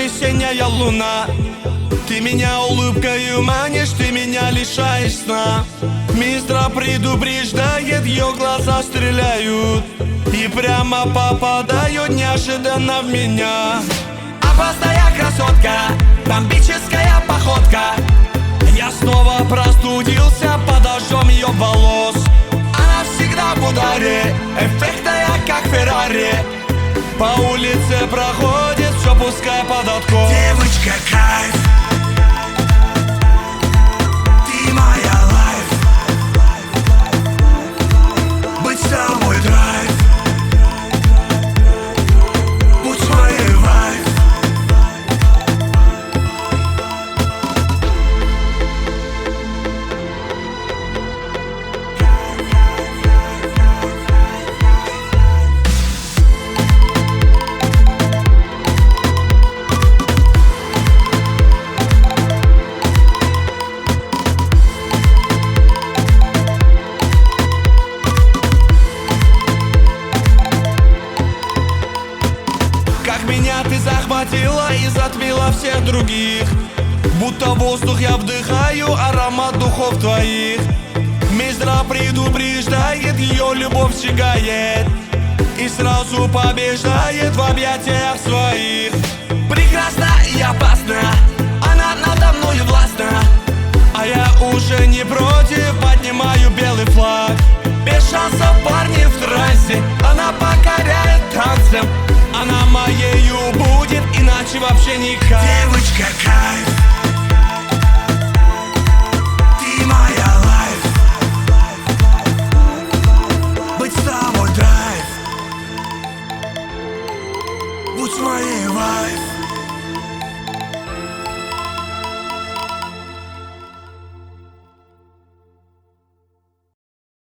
весенняя луна. Ты меня улыбкою манишь, ты меня лишаешь сна. Мистра предупреждает, ее глаза стреляют и прямо попадают неожиданно в меня. Опасная красотка, бомбическая походка. Я снова простудился под дождем ее волос. Она всегда в ударе, эффектная как Феррари. По улице проходит, все пускай под откос. Девочка, кайф, ты моя лайф. Быть с тобой драйв, будь моей вайф. Меня ты захватила и затмила всех других. Будто воздух я вдыхаю, аромат духов твоих. Мистра предупреждает, ее любовь сжигает и сразу побеждает в объятиях своих. Прекрасна и опасна, она надо мною властна. А я уже не против, поднимаю белый флаг. Без шансов парни в трассе, она покоряет танцем. Она моею будет, иначе вообще никак. Девочка, кайф, ты моя лайф. Быть с тобой драйв, будь моей вайф.